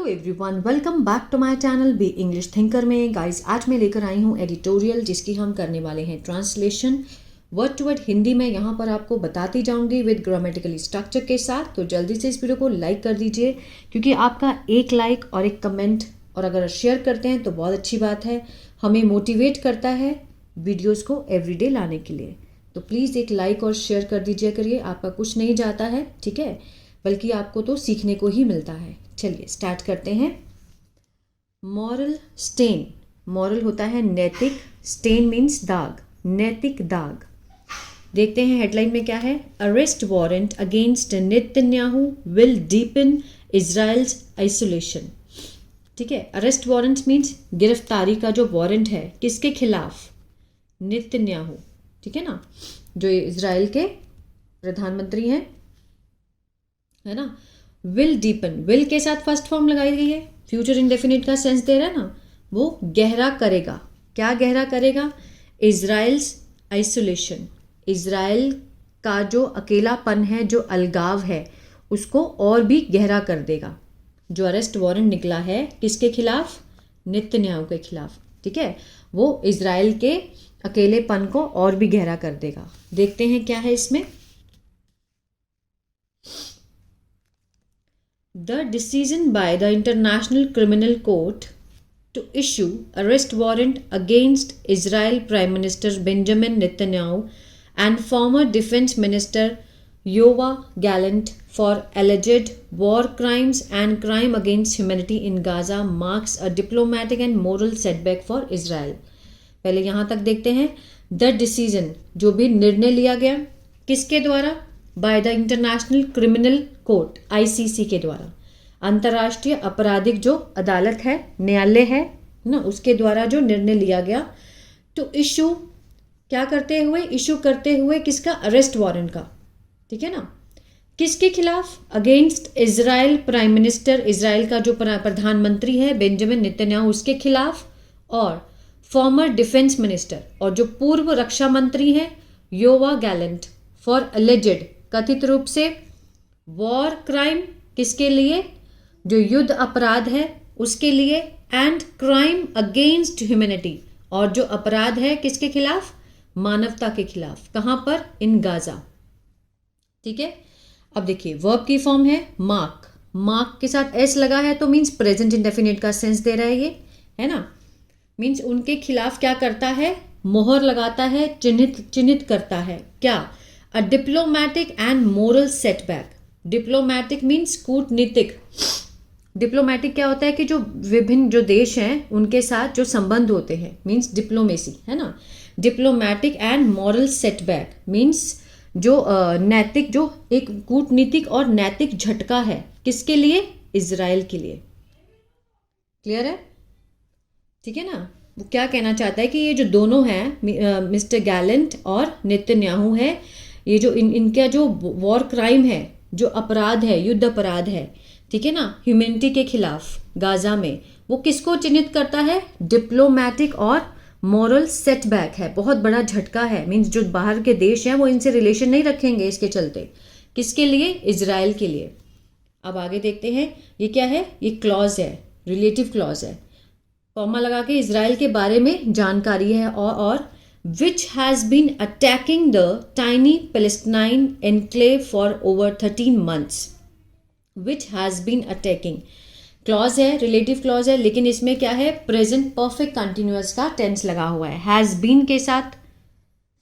Everyone, welcome back to my channel B English Thinker में। Guys, आज मैं लेकर आई हूँ एडिटोरियल जिसकी हम करने वाले हैं translation word to word Hindi में। यहाँ पर आपको बताती जाऊंगी विद ग्रामेटिकली स्ट्रक्चर के साथ। तो जल्दी से इस वीडियो को लाइक कर दीजिए, क्योंकि आपका एक लाइक और एक कमेंट और अगर शेयर करते हैं तो बहुत अच्छी बात है, हमें मोटिवेट करता है वीडियोज़ को एवरीडे लाने के लिए। तो प्लीज़ एक लाइक और शेयर कर दीजिए करिए, आपका कुछ नहीं जाता है, ठीक है, बल्कि आपको तो सीखने को ही मिलता है। चलिए स्टार्ट करते हैं। मॉरल स्टेन, मॉरल होता है नैतिक, स्टेन मीन्स दाग, नैतिक दाग। देखते हैं हेडलाइन में क्या है। Arrest warrant against Netanyahu will deepen Israel's isolation. ठीक है, अरेस्ट वारंट मीन्स गिरफ्तारी का जो वारंट है, किसके खिलाफ? नेतन्याहू, ठीक है ना, जो इजराइल के प्रधानमंत्री हैं, है ना। विल डीपन, विल के साथ फर्स्ट फॉर्म लगाई गई है, फ्यूचर इंडेफिनिट का सेंस दे रहा है ना। वो गहरा करेगा, क्या गहरा करेगा? इजराइल्स आइसोलेशन, इजराइल का जो अकेलापन है, जो अलगाव है, उसको और भी गहरा कर देगा। जो अरेस्ट वारंट निकला है किसके खिलाफ? नेतन्याहू के खिलाफ, ठीक है, वो इजराइल के अकेलेपन को और भी गहरा कर देगा। देखते हैं क्या है इसमें। The decision by the International Criminal Court to issue arrest warrant against Israel Prime Minister Benjamin Netanyahu and former Defense Minister Yoav Gallant for alleged war crimes and crime against humanity in Gaza marks a diplomatic and moral setback for Israel. पहले यहाँ तक देखते हैं। The decision, जो भी निर्णय लिया गया, किसके द्वारा? By the international criminal court, ICC के द्वारा, अंतर्राष्ट्रीय आपराधिक जो अदालत है, न्यायालय है ना, उसके द्वारा जो निर्णय लिया गया। तो इशू क्या करते हुए? इशू करते हुए किसका? अरेस्ट वारंट का, ठीक है ना। किसके खिलाफ? Against Israel prime minister, Israel का जो प्रधानमंत्री है बेंजामिन नेतन्याहू, उसके खिलाफ, और फॉर्मर डिफेंस मिनिस्टर, और जो पूर्व रक्षा मंत्री हैं योवा गैलेंट, फॉर एलिजेड, कथित रूप से, वॉर क्राइम, किसके लिए? जो युद्ध अपराध है उसके लिए, एंड क्राइम अगेंस्ट ह्यूमैनिटी, और जो अपराध है किसके खिलाफ? मानवता के खिलाफ। कहां पर? इन गाजा, ठीक है। अब देखिए वर्ब की फॉर्म है मार्क, मार्क के साथ एस लगा है तो मीन्स प्रेजेंट इंडेफिनिट का सेंस दे रहा है ये, है ना। मीन्स उनके खिलाफ क्या करता है? मोहर लगाता है, चिन्हित करता है। क्या? A diplomatic and moral setback. Diplomatic means कूटनीतिक। डिप्लोमैटिक क्या होता है कि जो विभिन्न जो देश हैं उनके साथ जो संबंध होते हैं, मीन्स डिप्लोमेसी, है ना। Diplomatic and moral setback means जो नैतिक, जो एक कूटनीतिक और नैतिक झटका है, किसके लिए? इजराइल के लिए। क्लियर है, ठीक है ना। वो क्या कहना चाहता है कि ये जो दोनों हैं, मिस्टर गैलेंट और नेतन्याहू है, ये जो इनका जो वॉर क्राइम है, जो अपराध है, युद्ध अपराध है, ठीक है ना, ह्यूमैनिटी के खिलाफ गाजा में, वो किसको चिन्हित करता है? डिप्लोमैटिक और मॉरल सेटबैक है, बहुत बड़ा झटका है। मीन्स जो बाहर के देश हैं वो इनसे रिलेशन नहीं रखेंगे इसके चलते। किसके लिए? इजराइल के लिए। अब आगे देखते हैं ये क्या है। ये क्लॉज है, रिलेटिव क्लॉज है, कॉमा लगा के इजराइल के बारे में जानकारी है। और which has been attacking the tiny Palestine enclave for over 13 months. Which has been attacking. Clause है, रिलेटिव क्लॉज है, लेकिन इसमें क्या है? प्रेजेंट परफेक्ट कंटिन्यूअस का टेंस लगा हुआ है। हैज़ बीन के साथ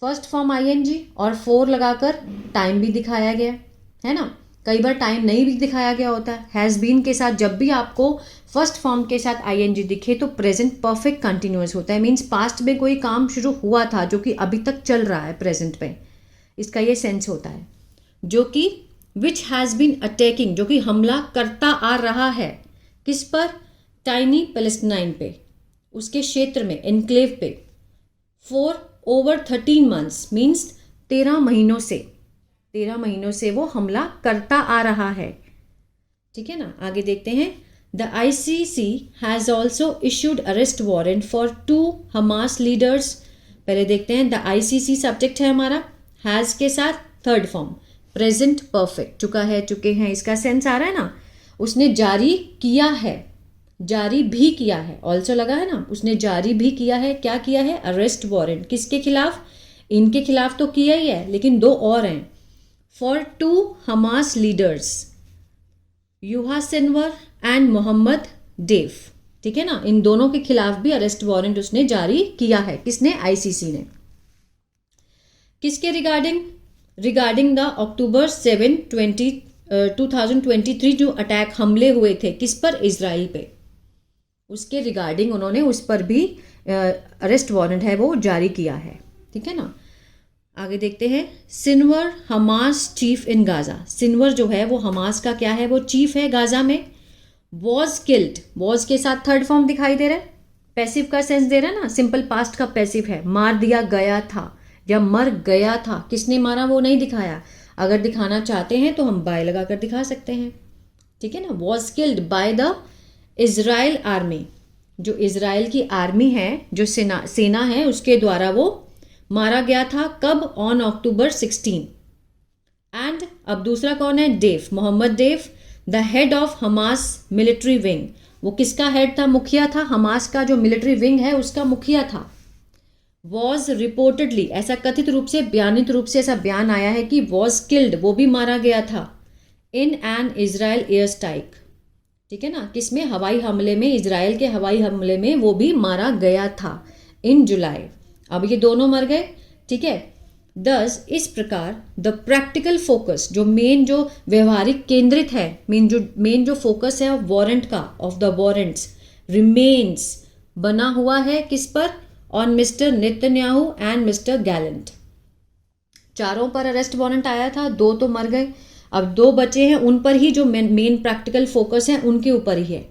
फर्स्ट फॉर्म ING और फोर लगाकर टाइम भी दिखाया गया, है ना। कई बार टाइम नहीं भी दिखाया गया होता है। हैज़ बीन के साथ जब भी आपको फर्स्ट फॉर्म के साथ ING दिखे तो प्रेजेंट परफेक्ट कंटिन्यूअस होता है। मीन्स पास्ट में कोई काम शुरू हुआ था जो कि अभी तक चल रहा है प्रेजेंट में, इसका ये सेंस होता है। जो कि विच हैज़ बीन अटैकिंग, जो कि हमला करता आ रहा है, किस पर? टाइनी पैलेस्टाइन पे, उसके क्षेत्र में, एनक्लेव पे, फॉर ओवर 13 मंथ्स मीन्स 13 महीनों से, 13 महीनों से वो हमला करता आ रहा है, ठीक है ना। आगे देखते हैं। The ICC has also issued arrest warrant for 2 Hamas leaders. पहले देखते हैं, द ICC सब्जेक्ट है हमारा, हैज़ के साथ थर्ड फॉर्म, प्रेजेंट परफेक्ट, चुका है, चुके हैं, इसका सेंस आ रहा है ना। उसने जारी किया है, जारी भी किया है, ऑल्सो लगा है ना, उसने जारी भी किया है। क्या किया है? Arrest warrant. किसके खिलाफ? इनके खिलाफ तो किया ही है, लेकिन दो और हैं, for 2 Hamas leaders, Yahya Sinwar and Mohammed Deif. ठीक है ना, इन दोनों के खिलाफ भी अरेस्ट वारंट उसने जारी किया है। किसने? आईसीसी ने। किसके रिगार्डिंग? रिगार्डिंग द October 7, 2023 जो अटैक हमले हुए थे किस पर? इजराइल पे। उसके रिगार्डिंग उन्होंने उस पर भी अरेस्ट वारंट है वो जारी किया है। ठीक है ना, आगे देखते हैं। सिनवर हमास चीफ इन गाजा। सिनवर जो है वो हमास का क्या है? वो चीफ है गाजा में। वॉज किल्ड, वॉज के साथ थर्ड फॉर्म दिखाई दे रहा है, पैसिव का सेंस दे रहा है ना, सिंपल पास्ट का पैसिव है। मार दिया गया था या मर गया था, किसने मारा वो नहीं दिखाया। अगर दिखाना चाहते हैं तो हम बाय लगा कर दिखा सकते हैं। ठीक है ना, was killed by the Israel army. जो इजराइल की आर्मी है, जो सेना है, उसके द्वारा वो मारा गया था। कब? On October 16। एंड अब दूसरा कौन है? Deif, Mohammed Deif, the head of Hamas military wing. वो किसका हेड था? मुखिया था। हमास का जो मिलिट्री विंग है उसका मुखिया था। वॉज रिपोर्टेडली, ऐसा कथित रूप से, बयानित रूप से ऐसा बयान आया है कि वॉज किल्ड, वो भी मारा गया था, in an Israel air strike. ठीक है ना, किसमें? हवाई हमले में, इजराइल के हवाई हमले में वो भी मारा गया था इन जुलाई। अब ये दोनों मर गए। ठीक है, दस इस प्रकार द प्रैक्टिकल फोकस, जो मेन, जो व्यवहारिक केंद्रित है, मेन जो फोकस है वारंट का, ऑफ द वारंट्स, रिमेन्स, बना हुआ है किस पर? On Mister Netanyahu and mister Gallant. चारों पर अरेस्ट वारंट आया था, दो तो मर गए, अब दो बचे हैं, उन पर ही जो मेन प्रैक्टिकल फोकस है उनके ऊपर ही है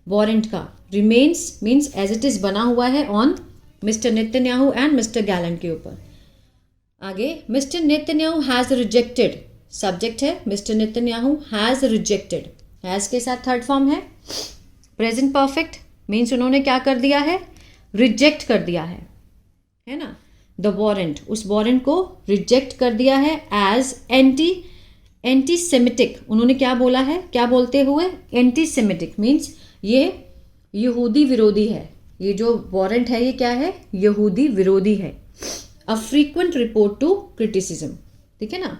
वारंट का। Remains means as it is बना हुआ है on Mister Netanyahu and mister Gallant के ऊपर। आगे, Mister Netanyahu has rejected, subject है Mister Netanyahu has rejected, has के साथ थर्ड फॉर्म है, प्रेजेंट परफेक्ट, मीन्स उन्होंने क्या कर दिया है? रिजेक्ट कर दिया है ना, द वारंट, उस वारंट को रिजेक्ट कर दिया है एज एंटी सेमिटिक। उन्होंने क्या बोला है? क्या बोलते हुए? एंटी सेमिटिक मीन्स ये यहूदी विरोधी है। ये जो वारंट है ये क्या है? यहूदी विरोधी है। A frequent report to criticism. ठीक है ना,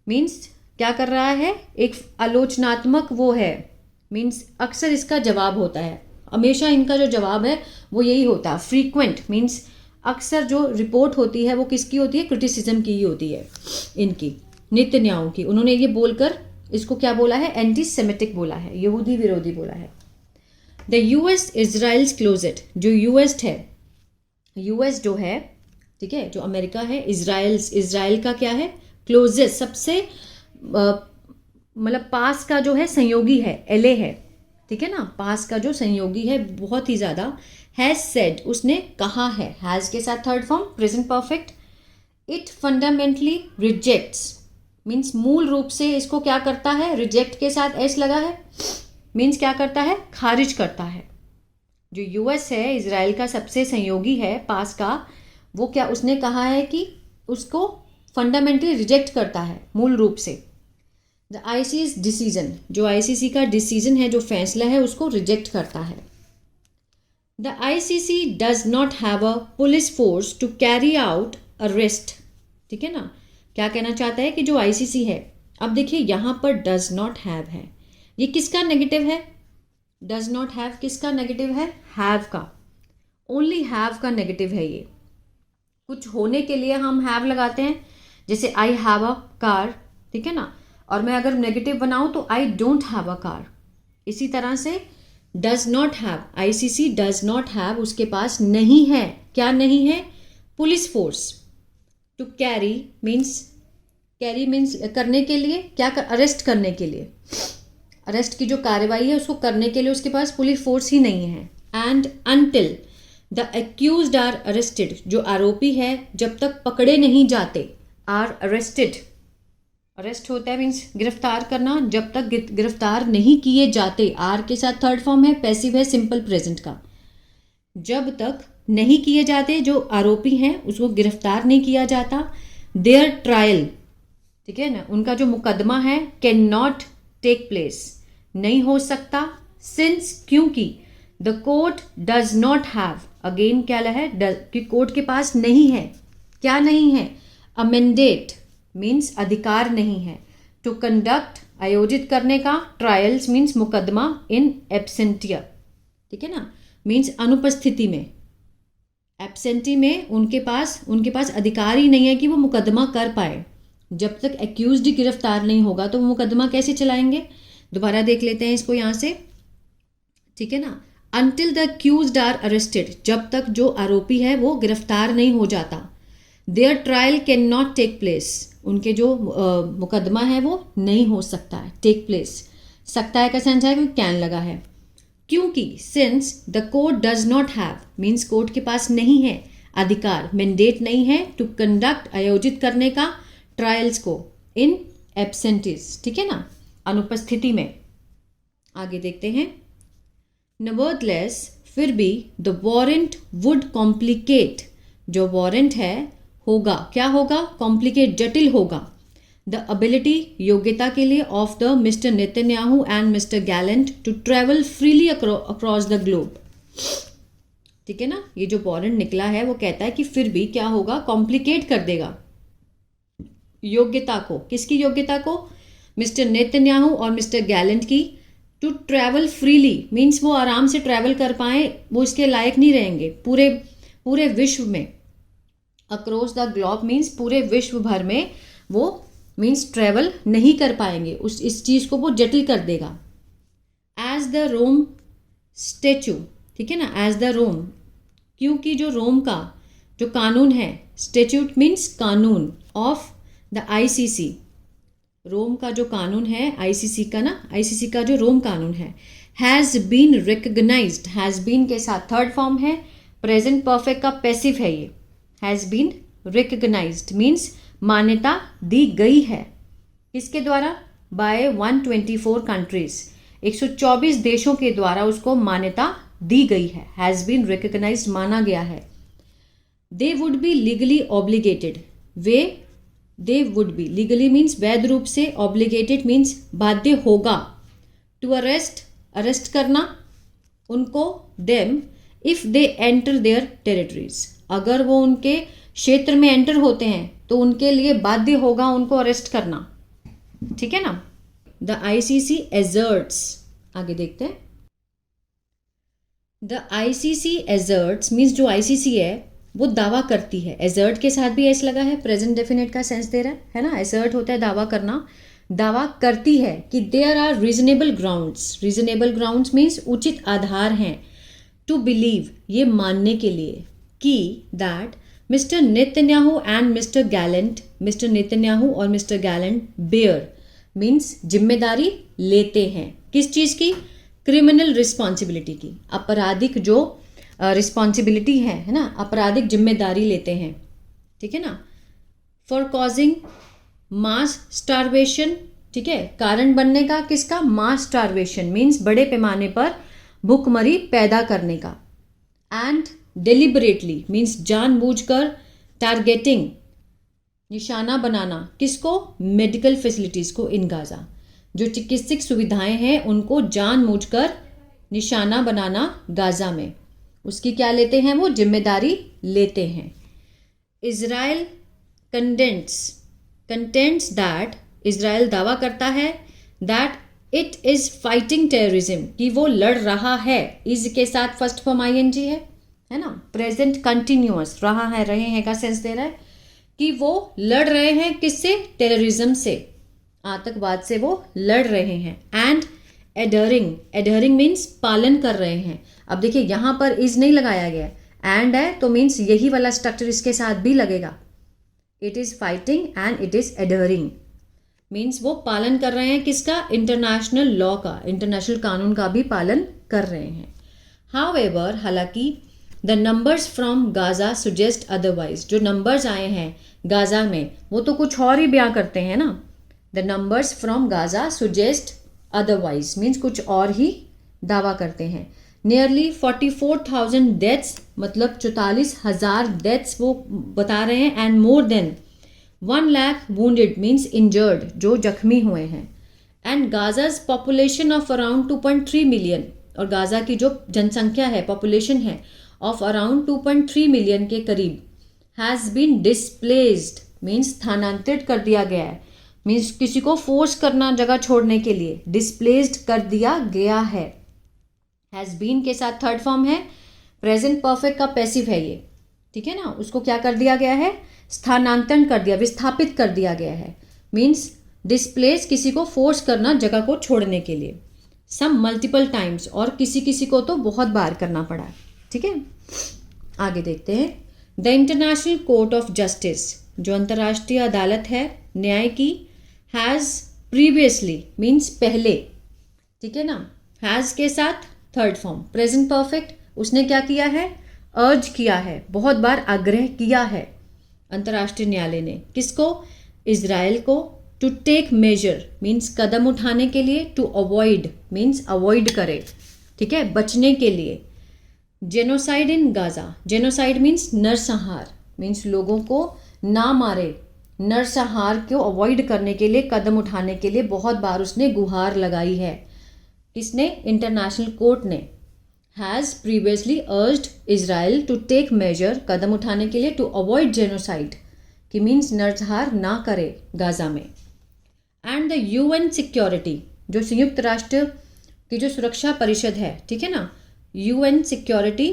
मीन्स क्या कर रहा है? एक आलोचनात्मक वो है, मीन्स अक्सर इसका जवाब होता है, हमेशा इनका जो जवाब है वो यही होता है। फ्रीक्वेंट मीन्स अक्सर जो रिपोर्ट होती है वो किसकी होती है? क्रिटिसिज्म की ही होती है, इनकी, नेतन्याहू की। उन्होंने ये बोलकर इसको क्या बोला है? एंटी सेमिटिक बोला है, यहूदी विरोधी बोला है। द यूएस इजराइल्स क्लोजेट, जो यूएस है, यूएस जो है, ठीक है, जो अमेरिका है, इजराइल का क्या है? क्लोजेस्ट, सबसे मतलब पास का जो है संयोगी है, एलए है। ठीक है ना, पास का जो संयोगी है बहुत ही ज़्यादा। हैज़ सेड, उसने कहा है, हैज़ के साथ third form present perfect. It fundamentally rejects means मूल रूप से इसको क्या करता है? रिजेक्ट के साथ एस लगा है, मीन्स क्या करता है? खारिज करता है। जो यूएस है, इजराइल का सबसे संयोगी है पास का, वो क्या उसने कहा है कि उसको फंडामेंटली रिजेक्ट करता है मूल रूप से। द आईसीसी डिसीजन, जो आईसीसी का डिसीजन है, जो फैसला है, उसको रिजेक्ट करता है। The ICC does not have a police force to carry out arrest. ठीक है ना, क्या कहना चाहता है कि जो आईसीसी है, अब देखिए यहाँ पर डज नॉट हैव है, ये किसका नेगेटिव है? डज नॉट हैव किसका नेगेटिव है? हैव का, ओनली हैव का नेगेटिव है ये। कुछ होने के लिए हम हैव लगाते हैं, जैसे आई हैव अ कार, ठीक है ना, और मैं अगर नेगेटिव बनाऊं तो I don't have a car. इसी तरह से does not have, ICC does not have, उसके पास नहीं है, क्या नहीं है? Police force. To carry means करने के लिए, क्या कर, अरेस्ट करने के लिए, अरेस्ट की जो कार्रवाई है उसको करने के लिए उसके पास पुलिस फोर्स ही नहीं है। And until the accused are arrested, जो आरोपी है जब तक पकड़े नहीं जाते, आर अरेस्टेड, अरेस्ट होता है मीन्स गिरफ्तार करना, जब तक गिरफ्तार नहीं किए जाते, आर के साथ थर्ड फॉर्म है, पैसिव है सिंपल प्रेजेंट का, जब तक नहीं किए जाते, जो आरोपी हैं उसको गिरफ्तार नहीं किया जाता, देयर ट्रायल, ठीक है ना, उनका जो मुकदमा है, कैन नॉट टेक प्लेस, नहीं हो सकता, सिंस क्योंकि, the court does not have, again क्या है कि कोर्ट के पास नहीं है, क्या नहीं है, अ मैंडेट मीन्स अधिकार नहीं है, टू कंडक्ट आयोजित करने का, ट्रायल्स मीन्स मुकदमा, इन एब्सेंटिया, ठीक है ना, मीन्स अनुपस्थिति में, एब्सेंटी में उनके पास अधिकार ही नहीं है कि वो मुकदमा कर पाए। जब तक एक्यूज्ड गिरफ्तार नहीं होगा तो वो मुकदमा कैसे चलाएंगे। दोबारा देख लेते हैं इसको यहाँ से, ठीक है ना, until the accused are arrested, जब तक जो आरोपी है वो गिरफ्तार नहीं हो जाता, their trial can not take place, उनके जो मुकदमा है वो नहीं हो सकता है, टेक प्लेस, सकता है का सेंस है क्योंकि कैन लगा है, क्योंकि since the court does not have means court के पास नहीं है अधिकार, मैंडेट नहीं है टू कंडक्ट आयोजित करने का, ट्रायल्स को, इन एब्सेंटिस, ठीक है ना, अनुपस्थिति में। आगे देखते हैं, नेवरदलेस फिर भी द वारंट वुड कॉम्प्लिकेट, जो वारंट है होगा, क्या होगा, कॉम्प्लिकेट, जटिल होगा, द एबिलिटी योग्यता के लिए, of the mister Netanyahu and mister Gallant to travel freely across the globe, ठीक है ना। ये जो वारंट निकला है वो कहता है कि फिर भी क्या होगा, कॉम्प्लिकेट कर देगा योग्यता को, किसकी योग्यता को, मिस्टर नेतन्याहू और मिस्टर गैलेंट की, टू ट्रैवल फ्रीली मीन्स वो आराम से ट्रैवल कर पाए, वो इसके लायक नहीं रहेंगे पूरे विश्व में, अक्रॉस द ग्लोब मीन्स पूरे विश्व भर में वो मीन्स ट्रैवल नहीं कर पाएंगे, इस चीज़ को वो जटिल कर देगा। एज द रोम स्टेचू, ठीक है ना, एज द रोम, क्योंकि जो रोम का जो कानून है, स्टेच्यूट मीन्स कानून, ऑफ द आईसीसी, रोम का जो कानून है आईसीसी का ना, आईसीसी का जो रोम कानून है, has been recognised, has been के साथ थर्ड फॉर्म है, प्रेजेंट परफेक्ट का पैसिव है ये, हैज़ बीन रिकग्नाइज्ड मीन्स मान्यता दी गई है, किसके द्वारा, बाय 124 कंट्रीज, 124 देशों के द्वारा उसको मान्यता दी गई है, हैज़ बीन रिकग्नाइज्ड माना गया है। They would be legally obligated, they would be, legally means वैध रूप से, ऑब्लिगेटेड मीन्स बाध्य होगा, टू अरेस्ट करना उनको, them if they enter there territories, अगर वो उनके क्षेत्र में एंटर होते हैं तो उनके लिए बाध्य होगा उनको अरेस्ट करना, ठीक है ना। द आईसीसी एजर्ट्स, आगे देखते हैं, द आईसीसी एजर्ट्स मीन्स जो आईसीसी है वो दावा करती है, एजर्ट के साथ भी एस लगा है, प्रेजेंट डेफिनेट का सेंस दे रहा है ना, एजर्ट होता है दावा करना, दावा करती है कि there are reasonable grounds means उचित आधार हैं, टू बिलीव ये मानने के लिए, कि that mister Netanyahu and mister Gallant, mister Netanyahu और मिस्टर गैलेंट बेयर मीन्स जिम्मेदारी लेते हैं, किस चीज़ की, क्रिमिनल रिस्पॉन्सिबिलिटी की, आपराधिक जो रिस्पॉन्सिबिलिटी है ना, आपराधिक जिम्मेदारी लेते हैं, ठीक है ना। फॉर कॉजिंग मास स्टारवेशन, ठीक है, कारण बनने का, किसका, मास स्टारवेशन मीन्स बड़े पैमाने पर भूखमरी पैदा करने का, एंड डेलिबरेटली मीन्स जानबूझकर, टारगेटिंग निशाना बनाना, किसको, मेडिकल फैसिलिटीज़ को, इन गाजा जो चिकित्सक सुविधाएं हैं उनको जानबूझकर निशाना बनाना गाजा में, उसकी क्या लेते हैं, वो जिम्मेदारी लेते हैं। इजराइल कंटेंट्स दैट, इजराइल दावा करता है, that it is fighting terrorism, कि वो लड़ रहा है, इज के साथ फर्स्ट फॉर्म आईएनजी है ना, प्रेजेंट कंटिन्यूअस, रहा है, रहे हैं का सेंस दे रहा है, कि वो लड़ रहे हैं किससे, टेररिज्म से, आतंकवाद से वो लड़ रहे हैं। एंड एडहरिंग मीन्स पालन कर रहे हैं। अब देखिए यहाँ पर इज नहीं लगाया गया, एंड है तो मीन्स यही वाला स्ट्रक्चर इसके साथ भी लगेगा, it is fighting and it is adhering means वो पालन कर रहे हैं किसका, इंटरनेशनल लॉ का, इंटरनेशनल कानून का भी पालन कर रहे हैं। हाउएवर, हालांकि the numbers from Gaza suggest otherwise, जो नंबर्स आए हैं गाजा में वो तो कुछ और ही बयां करते हैं ना, the numbers from Gaza suggest otherwise means कुछ और ही दावा करते हैं। नियरली 44,000 डेथ्स, मतलब 44,000 डेथ्स वो बता रहे हैं, and more than 1 lakh wounded means injured, जो जख्मी हुए हैं, and Gaza's population of around 2.3 million, और गाज़ा की जो जनसंख्या है, पॉपुलेशन है ऑफ अराउंड 2.3 मिलियन के करीब, हैज़ बीन डिस्प्लेस्ड मीन्स स्थानांतरित कर दिया गया है, मीन्स किसी को फोर्स करना जगह छोड़ने के लिए, डिस्प्लेस्ड कर दिया गया है। हैज़ बीन के साथ थर्ड फॉर्म है, प्रेजेंट परफेक्ट का पैसिव है ये, ठीक है ना। उसको क्या कर दिया गया है, स्थानांतरण कर दिया, विस्थापित कर दिया गया है, मीन्स डिस्प्लेस किसी को फोर्स करना जगह को छोड़ने के लिए। सम मल्टीपल टाइम्स, और किसी किसी को तो बहुत बार करना पड़ा है, ठीक है। आगे देखते हैं। The international court of justice, जो अंतर्राष्ट्रीय अदालत है न्याय की, हैज़ प्रीवियसली मीन्स पहले, ठीक है ना। हैज़ के साथ थर्ड फॉर्म प्रेजेंट परफेक्ट, उसने क्या किया है, अर्ज किया है, बहुत बार आग्रह किया है अंतर्राष्ट्रीय न्यायालय ने, किसको, इजराइल को, टू टेक मेजर मीन्स कदम उठाने के लिए, टू अवॉइड मीन्स अवॉइड करे, ठीक है, बचने के लिए। Genocide in Gaza, genocide means नरसंहार, मीन्स लोगों को ना मारे, नरसंहार को अवॉइड करने के लिए, कदम उठाने के लिए बहुत बार उसने गुहार लगाई है। किसने, इंटरनेशनल कोर्ट ने। Has previously urged Israel to take major, कदम उठाने के लिए, टू अवॉइड जेनोसाइड कि मीन्स नरसंहार ना करे गाजा में। एंड द यूएन सिक्योरिटी, जो संयुक्त राष्ट्र की जो सुरक्षा परिषद है, ठीक है ना, UN security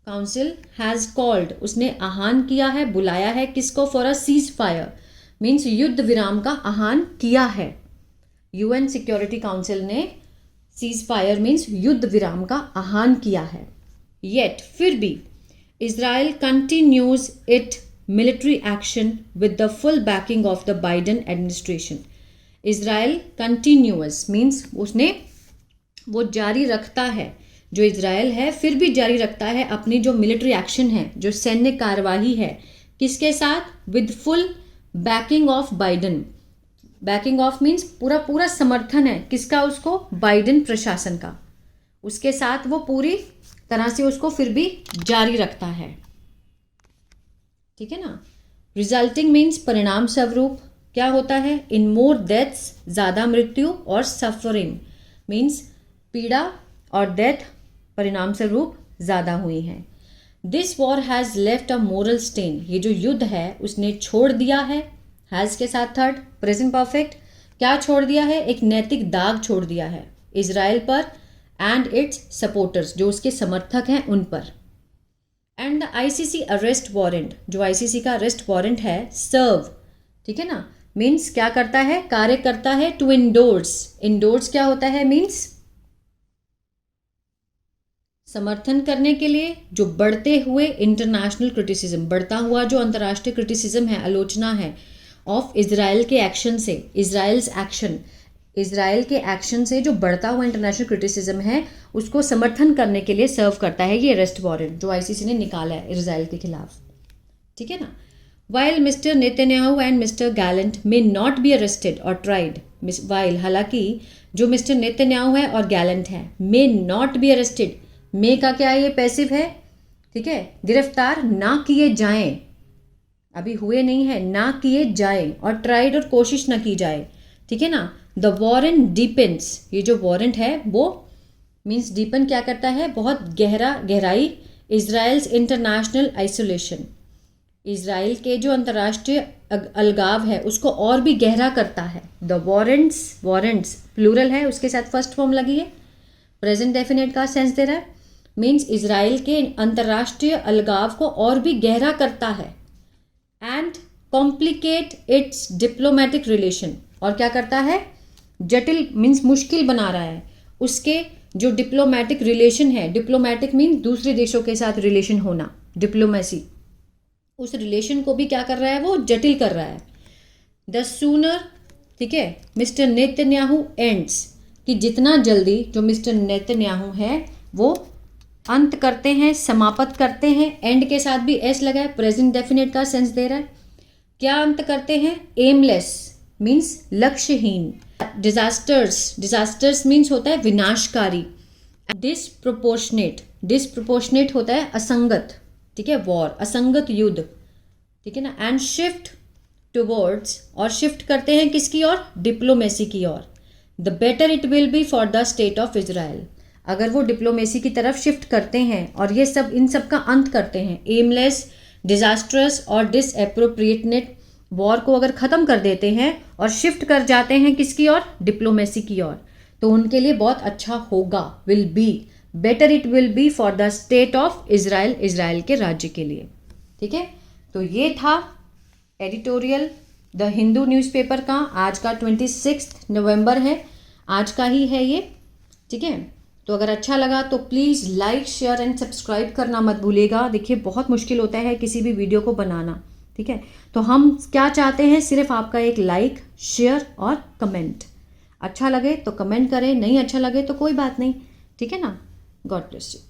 council has called, उसने आह्वान किया है, बुलाया है, किसको, for a cease fire means युद्ध विराम का आह्वान किया है। यूएन सिक्योरिटी काउंसिल ने सीज फायर मीन्स युद्ध विराम का आह्वान किया है। येट फिर भी Israel continues it military action with the full banking of the Biden administration. Israel continuous means उसने वो जारी रखता है, जो इजराइल है फिर भी जारी रखता है अपनी जो मिलिट्री एक्शन है, जो सैन्य कार्यवाही है, किसके साथ, with full banking of Biden. Banking of means पूरा पूरा समर्थन है, किसका, उसको, बाइडन प्रशासन का, उसके साथ वो पूरी तरह से उसको फिर भी जारी रखता है, ठीक है ना। रिजल्टिंग मीन्स परिणाम स्वरूप क्या होता है, इन मोर डेथ्स ज़्यादा मृत्यु, और सफरिंग मीन्स पीड़ा और डेथ परिणाम स्वरूप ज़्यादा हुई हैं। This war has left a moral stain, ये जो युद्ध है उसने छोड़ दिया है, हैज़ के साथ थर्ड प्रेजेंट परफेक्ट, क्या छोड़ दिया है, एक नैतिक दाग छोड़ दिया है इजराइल पर, एंड इट्स सपोर्टर्स, जो उसके समर्थक हैं उन पर। And the ICC arrest warrant, जो आईसीसी का अरेस्ट वारंट है, सर्व, ठीक है ना, मीन्स क्या करता है, कार्य करता है, टू इंडोर्स, इंडोर्स क्या होता है, मीन्स समर्थन करने के लिए, जो बढ़ते हुए इंटरनेशनल क्रिटिसिज्म, बढ़ता हुआ जो अंतर्राष्ट्रीय क्रिटिसिज्म है, आलोचना है ऑफ इजराइल के एक्शन से, इजराइल्स एक्शन, इजराइल के एक्शन से जो बढ़ता हुआ इंटरनेशनल क्रिटिसिज्म है उसको समर्थन करने के लिए सर्व करता है ये अरेस्ट वारंट जो आईसीसी ने निकाला है इजराइल के खिलाफ, ठीक है ना। While mister Netanyahu and mister Gallant may not be arrested और ट्राइड, वाइल हालांकि जो मिस्टर नेतन्याहू है और गैलेंट है, मे नॉट बी अरेस्टेड, मे का क्या है, ये पैसिव है, ठीक है, गिरफ्तार ना किए जाएं, अभी हुए नहीं है, ना किए जाए, और ट्राइड और कोशिश ना की जाए, ठीक है ना। द वारंट डीपेंस, ये जो वारंट है वो मीन्स डीपन क्या करता है, बहुत गहराई, इजराइल्स इंटरनेशनल आइसोलेशन, इजराइल के जो अंतर्राष्ट्रीय अलगाव है उसको और भी गहरा करता है। द वारंट्स प्लूरल है, उसके साथ फर्स्ट फॉर्म लगी है, प्रेजेंट डेफिनेट का सेंस दे रहा है, मीन्स इजराइल के अंतर्राष्ट्रीय अलगाव को और भी गहरा करता है। And complicate it's diplomatic relation, और क्या करता है, जटिल मीन्स मुश्किल बना रहा है उसके जो डिप्लोमेटिक रिलेशन है, डिप्लोमेटिक मीन्स दूसरे देशों के साथ रिलेशन होना, डिप्लोमेसी, उस रिलेशन को भी क्या कर रहा है, वो जटिल कर रहा है। द सूनर, ठीक है, मिस्टर नेतन्याहू एंड्स, कि जितना जल्दी जो मिस्टर नेतन्याहू है वो अंत करते हैं, समाप्त करते हैं, एंड के साथ भी एस लगा है, प्रेजेंट डेफिनेट का सेंस दे रहा है, क्या अंत करते हैं, एमलेस मीन्स लक्ष्यहीन, डिजास्टर्स मीन्स होता है विनाशकारी, डिसप्रोपोर्शनेट होता है असंगत, ठीक है, वॉर असंगत युद्ध, ठीक है ना। एंड शिफ्ट टुवर्ड्स, और शिफ्ट करते हैं किसकी ओर, डिप्लोमेसी की ओर। The better it will be for the state of Israel, अगर वो डिप्लोमेसी की तरफ शिफ्ट करते हैं और ये सब इन सब का अंत करते हैं, एमलेस, डिजास्ट्रस और डिसएप्रोप्रिएटनेट वॉर को अगर ख़त्म कर देते हैं और शिफ्ट कर जाते हैं किसकी ओर, डिप्लोमेसी की ओर, तो उनके लिए बहुत अच्छा होगा, will be better, it will be for the state of Israel, Israel के राज्य के लिए। ठीक है, तो ये था एडिटोरियल द हिंदू न्यूज़पेपर का। आज का 26 नवंबर है, आज का ही है ये। ठीक है, तो अगर अच्छा लगा तो please like, share and subscribe करना मत भूलिएगा। देखिए बहुत मुश्किल होता है किसी भी वीडियो को बनाना। ठीक है, तो हम क्या चाहते हैं, सिर्फ आपका एक लाइक, शेयर और कमेंट। अच्छा लगे तो कमेंट करें, नहीं अच्छा लगे तो कोई बात नहीं। ठीक है ना, गॉड ब्लेस यू।